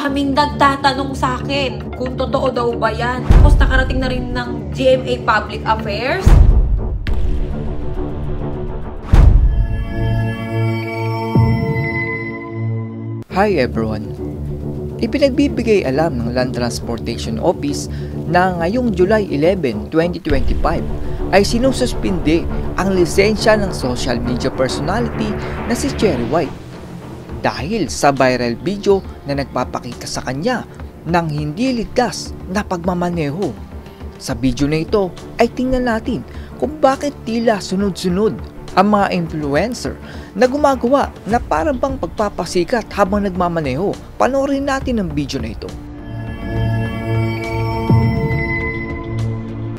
Kaming nagtatanong sa akin kung totoo daw ba yan. Tapos nakarating na rin ng GMA Public Affairs. Hi everyone! Ipinagbibigay alam ng Land Transportation Office na ngayong July 11, 2025 ay sinususpinde ang lisensya ng social media personality na si Cherry White dahil sa viral video na nagpapakita sa kanya ng hindi ligtas na pagmamaneho. Sa video na ito ay tingnan natin kung bakit tila sunod-sunod ang mga influencer na gumagawa na parang bang pagpapasikat habang nagmamaneho. Panoorin natin ang video na ito.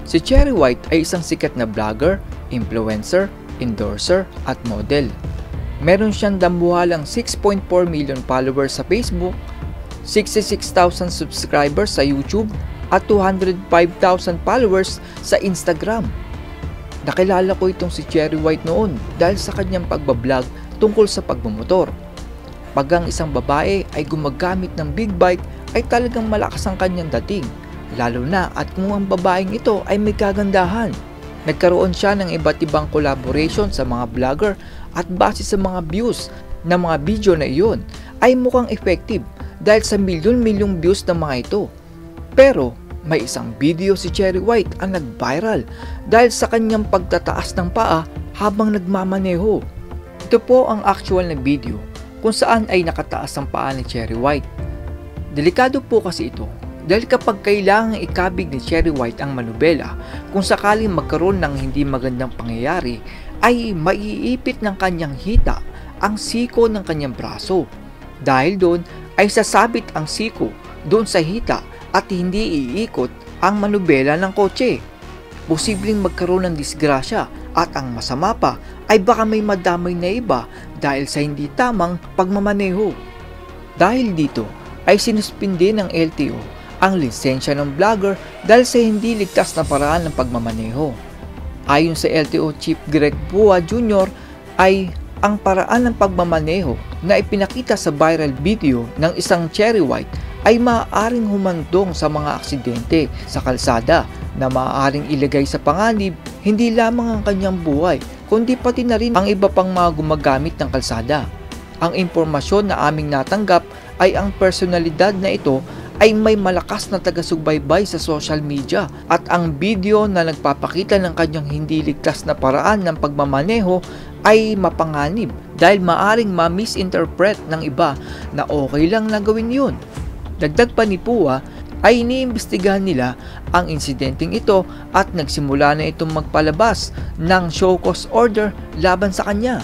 Si Cherry White ay isang sikat na vlogger, influencer, endorser at model. Meron siyang dambuhalang 6.4 million followers sa Facebook, 66,000 subscribers sa YouTube at 205,000 followers sa Instagram. Nakilala ko itong si Cherry White noon dahil sa kanyang pagbablog tungkol sa pagmumotor. Pag ang isang babae ay gumagamit ng big bike ay talagang malakas ang kanyang dating, lalo na at kung ang babaeng ito ay may kagandahan. Nagkaroon siya ng iba't ibang collaboration sa mga vlogger at base sa mga views ng mga video na iyon ay mukhang effective dahil sa milyon-milyong views ng mga ito. Pero may isang video si Cherry White ang nag-viral dahil sa kanyang pagtataas ng paa habang nagmamaneho. Ito po ang actual na video kung saan ay nakataas ang paa ni Cherry White. Delikado po kasi ito dahil kapag kailangang ikabig ni Cherry White ang manubela, kung sakaling magkaroon ng hindi magandang pangyayari, ay maiipit ng kanyang hita ang siko ng kanyang braso. Dahil doon ay sasabit ang siko doon sa hita at hindi iikot ang manubela ng kotse. Posibleng magkaroon ng disgrasya at ang masama pa ay baka may madamay na iba dahil sa hindi tamang pagmamaneho. Dahil dito ay sinuspinde ng LTO ang lisensya ng vlogger dahil sa hindi ligtas na paraan ng pagmamaneho. Ayon sa LTO Chief Greg Bua Jr. ay ang paraan ng pagmamaneho na ipinakita sa viral video ng isang Cherry White ay maaaring humantong sa mga aksidente sa kalsada na maaaring ilagay sa panganib hindi lamang ang kanyang buhay kundi pati na rin ang iba pang mga gumagamit ng kalsada. Ang impormasyon na aming natanggap ay ang personalidad na ito ay may malakas na taga-subaybay sa social media at ang video na nagpapakita ng kanyang hindi ligtas na paraan ng pagmamaneho ay mapanganib dahil maaring ma-misinterpret ng iba na okay lang na gawin yun. Dagdag pa ni Pua ay iniimbestigahan nila ang insidenteng ito at nagsimula na itong magpalabas ng show cause order laban sa kanya.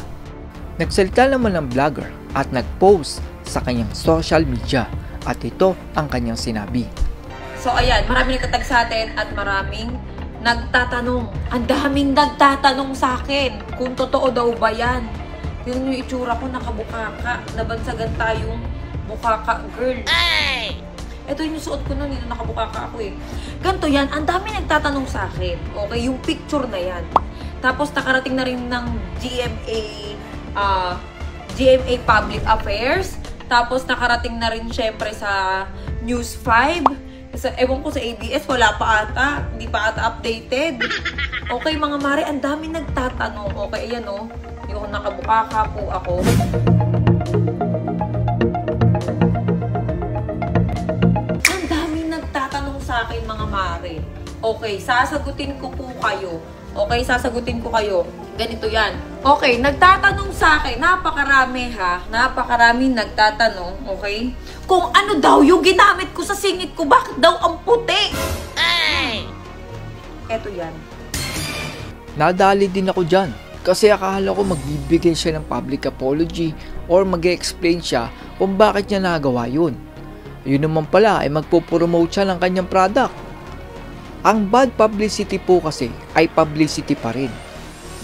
Nagsalita naman ng vlogger at nag-post sa kanyang social media at ito ang kanyang sinabi. So ayan, maraming nagtatag sa atin at maraming nagtatanong. Ang daming nagtatanong sa akin kung totoo daw ba yan. Tingnan yung itsura ko, nakabukaka. Nabansagan tayong bukaka girl. Ay! Ito yung suot ko nun, dito nakabukaka ako eh. Ganto yan, ang dami nagtatanong sa akin. Okay, yung picture na yan. Tapos nakarating na rin ng GMA Public Affairs. Tapos nakarating na rin syempre sa News 5. Ewan ko sa ABS, wala pa ata. Hindi pa ata updated. Okay mga mare, ang dami nagtatanong. Okay, ayan o. Yung nakabukaka po ako. Ang dami nagtatanong sa akin mga mare. Okay, sasagutin ko po kayo. Okay, sasagutin ko kayo. Ganito yan. Okay, nagtatanong sa akin. Napakarami ha. Napakaraming nagtatanong. Okay? Kung ano daw yung ginamit ko sa singit ko. Bakit daw ang puti? Ay! Eto yan. Nadali din ako dyan kasi akala ko magbibigay siya ng public apology or mag-explain siya kung bakit niya nagawa yun. Yun naman pala ay magpo-promote siya ng kanyang product. Ang bad publicity po kasi ay publicity pa rin.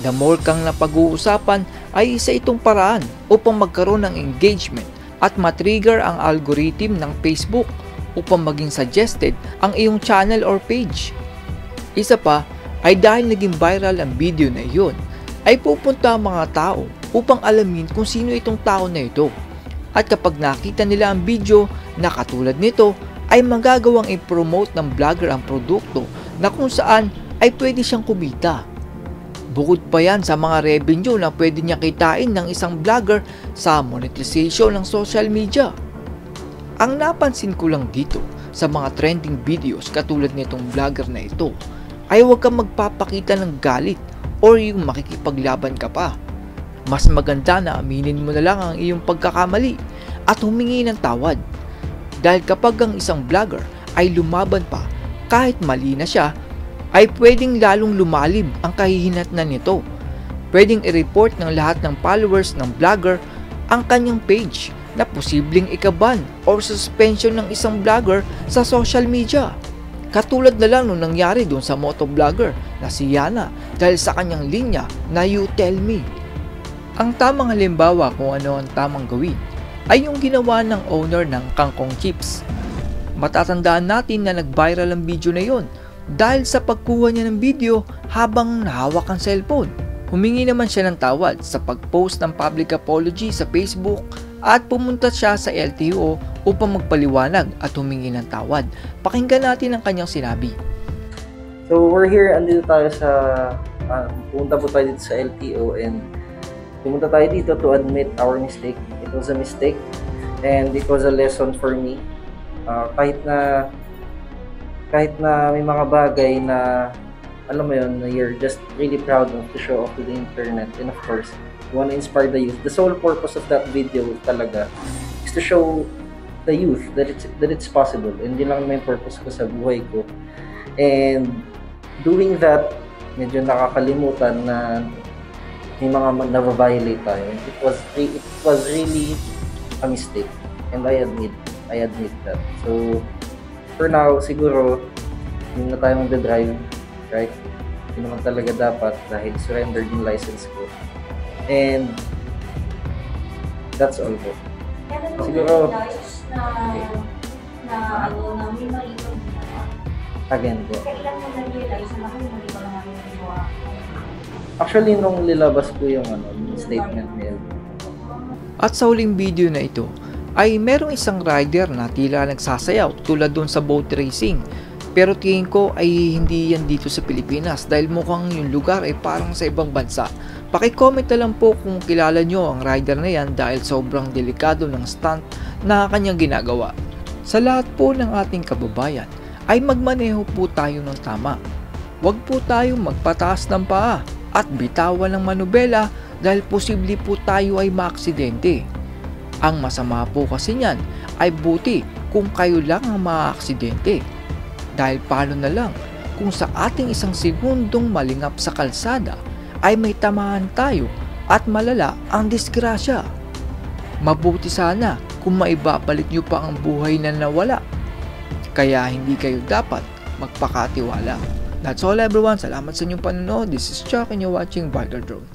The more kang napag-uusapan ay isa itong paraan upang magkaroon ng engagement at matrigger ang algorithm ng Facebook upang maging suggested ang iyong channel or page. Isa pa ay dahil naging viral ang video na iyon, ay pupunta ang mga tao upang alamin kung sino itong tao na ito. At kapag nakita nila ang video na katulad nito ay magagawang i-promote ng vlogger ang produkto na kung saan ay pwede siyang kumita. Bukod pa yan sa mga revenue na pwede niya kitain ng isang vlogger sa monetization ng social media. Ang napansin ko lang dito sa mga trending videos katulad nitong vlogger na ito ay huwag kang magpapakita ng galit or yung makikipaglaban ka pa. Mas maganda na aminin mo na lang ang iyong pagkakamali at humingi ng tawad. Dahil kapag ang isang vlogger ay lumaban pa kahit mali na siya, ay pwedeng lalong lumalim ang kahihinatnan nito. Pwedeng i-report ng lahat ng followers ng vlogger ang kanyang page na posibleng ikaban or suspension ng isang vlogger sa social media. Katulad na lang nung nangyari dun sa motovlogger na si Yana dahil sa kanyang linya na You Tell Me. Ang tamang halimbawa kung ano ang tamang gawin ay yung ginawa ng owner ng Kangkong Chips. Matatandaan natin na nag-viral ang video na yon dahil sa pagkuha niya ng video habang nahawak ang cellphone. Humingi naman siya ng tawad sa pag-post ng public apology sa Facebook at pumunta siya sa LTO upang magpaliwanag at humingi ng tawad. Pakinggan natin ang kanyang sinabi. So we're here, andito tayo sa, pumunta po tayo dito sa LTO and pumunta tayo dito to admit our mistake. It was a mistake and it was a lesson for me. Kahit na may mga bagay na, alam mo yun, na you're just really proud of to show off to the internet, and of course, you want to inspire the youth. The sole purpose of that video talaga is to show the youth that it's possible, and yun lang may purpose ko sa buhay ko. And doing that, medyo nakakalimutan na may mga na-violate tayo. It was really a mistake, and I admit that. So for now, siguro hindi na tayo magdadrive, right? Hindi naman talaga dapat dahil surrendered yung license ko. And that's all po. Siguro again po. Actually, nung nilabas ko yung statement niya. At sa huling video na ito ay merong isang rider na tila nagsasayaw tulad dun sa boat racing. Pero tingin ko ay hindi yan dito sa Pilipinas dahil mukhang yung lugar ay parang sa ibang bansa. Paki-comment na lang po kung kilala nyo ang rider na yan dahil sobrang delikado ng stunt na kanyang ginagawa. Sa lahat po ng ating kababayan ay magmaneho po tayo ng tama. Huwag po tayong magpataas ng paa at bitawan ng manubela dahil posible po tayo ay maaksidente. Ang masama po kasi niyan ay buti kung kayo lang ang maaksidente. Dahil paano na lang kung sa ating isang segundong malingap sa kalsada ay may tamaan tayo at malala ang disgrasya. Mabuti sana kung maibabalik nyo pa ang buhay na nawala. Kaya hindi kayo dapat magpakatiwala. That's all everyone. Salamat sa inyong panonood. This is Chuck and you're watching Biker Drone.